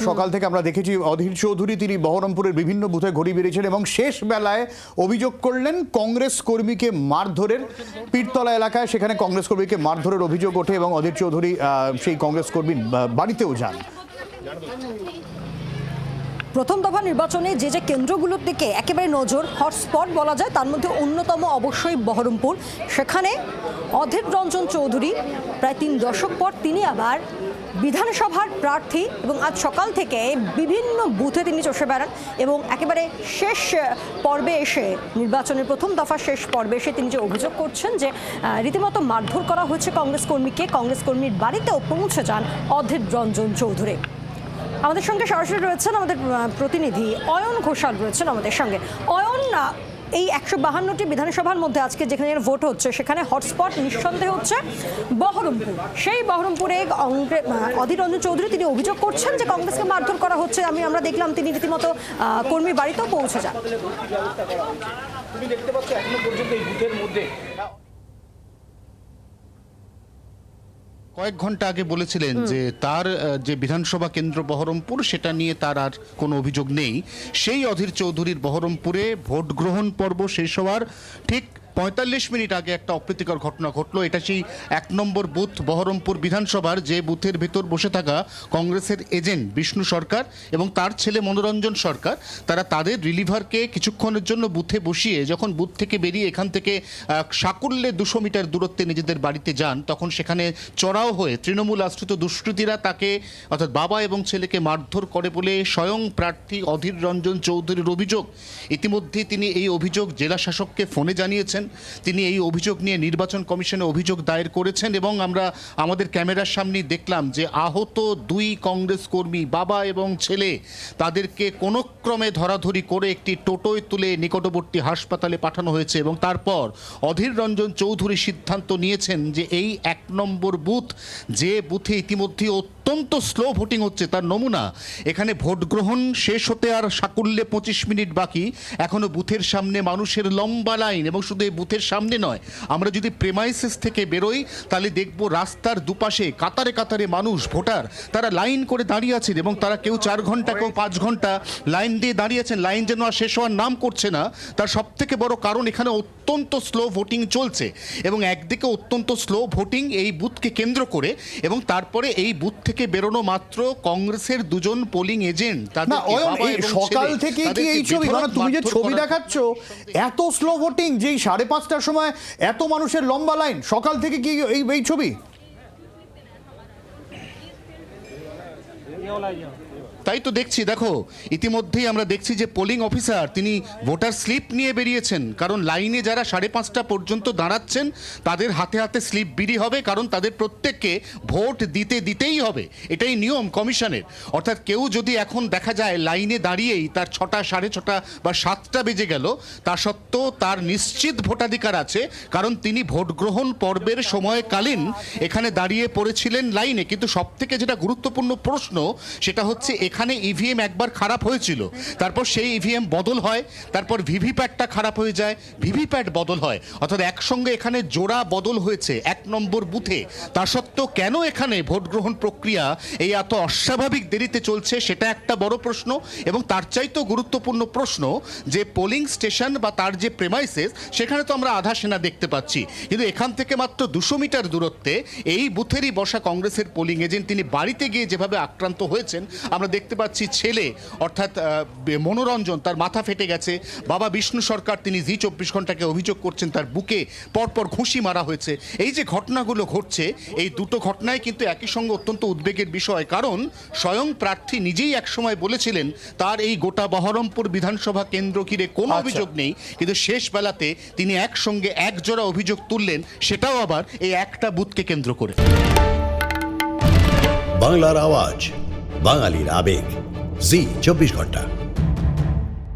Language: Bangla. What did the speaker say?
সকাল থেকে আমরা দেখেছি অধীর চৌধুরী তিনি বহরমপুরের বিভিন্ন বুথে ঘুরে বেরিয়েছেন এবং শেষ বেলায় অভিযোগ করলেন কংগ্রেস কর্মীকে মারধরের। পীরতলা এলাকায় সেখানে কংগ্রেস কর্মীকে মারধরের অভিযোগ ওঠে এবং অধীর চৌধুরী সেই কংগ্রেস কর্মীর বাড়িতেও যান। প্রথম দফা নির্বাচনে যে যে কেন্দ্রগুলোর দিকে একেবারে নজর, হটস্পট বলা যায়, তার মধ্যে অন্যতম অবশ্যই বহরমপুর। সেখানে অধীর রঞ্জন চৌধুরী প্রায় 3 দশক পর তিনি আবার বিধানসভার প্রার্থী এবং আজ সকাল থেকে বিভিন্ন বুথে তিনি চষে বেড়ান এবং একেবারে শেষ পর্বে এসে, নির্বাচনের প্রথম দফা শেষ পর্বে এসে তিনি যে অভিযোগ করছেন যে রীতিমতো মারধর করা হয়েছে কংগ্রেস কর্মীকে, কংগ্রেস কর্মীর বাড়িতেও পৌঁছে যান অধীর রঞ্জন চৌধুরী। আমাদের সঙ্গে সরাসরি রয়েছেন আমাদের প্রতিনিধি অয়ন ঘোষাল রয়েছেন আমাদের সঙ্গে। অয়ন, এই 152টি বিধানসভার মধ্যে আজকে যেখানে ভোট হচ্ছে সেখানে হটস্পট নিঃসন্দেহে হচ্ছে বহরমপুর। সেই বহরমপুরে অধীর রঞ্জন চৌধুরী তিনি অভিযোগ করছেন যে কংগ্রেসকে মারধর করা হচ্ছে। আমরা দেখলাম তিনি রীতিমতো কর্মীর বাড়িতেও পৌঁছে যান। তুমি দেখতে পাচ্ছ এখনো পর্যন্ত এই বুথের মধ্যে কয়েক ঘন্টা আগে বলেছিলেন যে তার যে বিধানসভা কেন্দ্র বহরমপুর সেটা নিয়ে তার আর কোনো অভিযোগ নেই। সেই অধীর চৌধুরীর বহরমপুরে ভোট গ্রহণ পর্ব শেষ হওয়ার ঠিক 45 মিনিট আগে একটা অপ্রীতিকর ঘটনা ঘটলো। এটা সেই 1 নম্বর বুথ বহরমপুর বিধানসভার, যে বুথের ভেতর বসে থাকা কংগ্রেসের এজেন্ট বিষ্ণু সরকার এবং তার ছেলে মনোরঞ্জন সরকার, তারা তাদের রিলিভারকে কিছুক্ষণের জন্য বুথে বসিয়ে যখন বুথ থেকে বেরিয়ে এখান থেকে সাকুল্যে 200 মিটার দূরত্বে নিজেদের বাড়িতে যান, তখন সেখানে চড়াও হয়ে তৃণমূল আশ্রিত দুষ্কৃতীরা তাকে অর্থাৎ বাবা এবং ছেলেকে মারধর করে বলে স্বয়ং প্রার্থী অধীর রঞ্জন চৌধুরীর অভিযোগ। ইতিমধ্যে তিনি এই অভিযোগ জেলা শাসককে ফোনে জানিয়েছেন। তিনি এই অভিযোগ নিয়ে নির্বাচন কমিশনে অভিযোগ দায়ের করেছেন এবং আমরা আমাদের ক্যামেরার সামনে দেখলাম যে আহত 2 কংগ্রেস কর্মী, বাবা এবং ছেলে, তাদেরকে কোনো ক্রমে ধরাধরি করে একটি টোটোয় তুলে নিকটবর্তী হাসপাতালে পাঠানো হয়েছে এবং তারপর অধীর রঞ্জন চৌধুরী সিদ্ধান্ত নিয়েছেন যে এই 1 নম্বর বুথ, যে বুথে ইতিমধ্যে অত্যন্ত স্লো ভোটিং হচ্ছে তার নমুনা, এখানে ভোট গ্রহণ শেষ হতে আর সাকুল্যে 25 মিনিট বাকি। এখনো বুথের সামনে মানুষের লম্বা লাইন এবং শুধু এই বুথের সামনে নয়, আমরা যদি প্রেমাইসেস থেকে বেরোই তাহলে দেখব রাস্তার দুপাশে কাতারে কাতারে মানুষ, ভোটার, তারা লাইন করে দাঁড়িয়ে আছেন এবং তারা কেউ 4 ঘন্টা কেউ 5 ঘন্টা লাইন দিয়ে দাঁড়িয়ে আছেন। লাইন যেন আর শেষ হওয়ার নাম করছে না। তার সব থেকে বড় কারণ এখানে অত্যন্ত স্লো ভোটিং চলছে এবং একদিকে অত্যন্ত স্লো ভোটিং এই বুথকে কেন্দ্র করে, এবং তারপরে এই বুথ থেকে বেরোনো মাত্র কংগ্রেসের 2 জন পোলিং এজেন্ট সকাল থেকে কি এই ছবি, মানে তুমি যে ছবি দেখাচ্ছ এত স্লো ভোটিং, যেই 5:30টার সময় এত মানুষের লম্বা লাইন, সকাল থেকে কি এই ছবি? তাই তো দেখছি, দেখো ইতিমধ্যেই আমরা দেখছি যে পোলিং অফিসার তিনি ভোটার স্লিপ নিয়ে বেরিয়েছেন, কারণ লাইনে যারা 5:30 পর্যন্ত দাঁড়াচ্ছেন তাদের হাতে হাতে স্লিপ বিলি হবে, কারণ তাদের প্রত্যেককে ভোট দিতেই হবে, এটাই নিয়ম কমিশনের। অর্থাৎ কেউ যদি এখন দেখা যায় লাইনে দাঁড়িয়েই তার 6টা, 6:30 বা 7টা বেজে গেল, তা সত্ত্বেও তার নিশ্চিত ভোটাধিকার আছে, কারণ তিনি ভোট গ্রহণ পর্বের সময়কালীন এখানে দাঁড়িয়ে পড়েছিলেন লাইনে। কিন্তু সব থেকে যেটা গুরুত্বপূর্ণ প্রশ্ন সেটা হচ্ছে এখানে ইভিএম একবার খারাপ হয়েছিল, তারপর সেই ইভিএম বদল হয়, তারপর ভিভিপ্যাটটা খারাপ হয়ে যায়, ভিভিপ্যাট বদল হয়, অর্থাৎ একসঙ্গে এখানে জোড়া বদল হয়েছে 1 নম্বর বুথে। তা সত্ত্বেও কেন এখানে ভোট গ্রহণ প্রক্রিয়া এই এত অস্বাভাবিক দেরিতে চলছে, সেটা একটা বড় প্রশ্ন। এবং তার চাইতেও গুরুত্বপূর্ণ প্রশ্ন যে পোলিং স্টেশন বা তার যে প্রেমাইসেস, সেখানে তো আমরা আধা সেনা দেখতে পাচ্ছি, কিন্তু এখান থেকে মাত্র 200 মিটার দূরত্বে এই বুথেরই বসা কংগ্রেসের পোলিং এজেন্ট তিনি বাড়িতে গিয়ে যেভাবে আক্রান্ত হয়েছেন আমরা দেখতে পাচ্ছি। ছেলে অর্থাৎ মনোরঞ্জন, তার মাথা ফেটে গেছে। বাবা বিষ্ণু সরকার তিনি জি 24 ঘন্টাকে অভিযোগ করছেন তার বুকে পরপর ঘুষি মারা হয়েছে। এই যে ঘটনাগুলো ঘটছে, এই দুটো ঘটনায় কিন্তু একই সঙ্গে অত্যন্ত উদ্বেগের বিষয়, কারণ স্বয়ং প্রার্থী নিজেই একসময় বলেছিলেন তার এই গোটা বহরমপুর বিধানসভা কেন্দ্র ঘিরে কোনো অভিযোগ নেই, কিন্তু শেষ বেলাতে তিনি একসঙ্গে এক জোড়া অভিযোগ তুললেন, সেটাও আবার এই একটা বুথকে কেন্দ্র করে। বাংলার আওয়াজ, বাঙালির আবেগ, জি 24 ঘন্টা।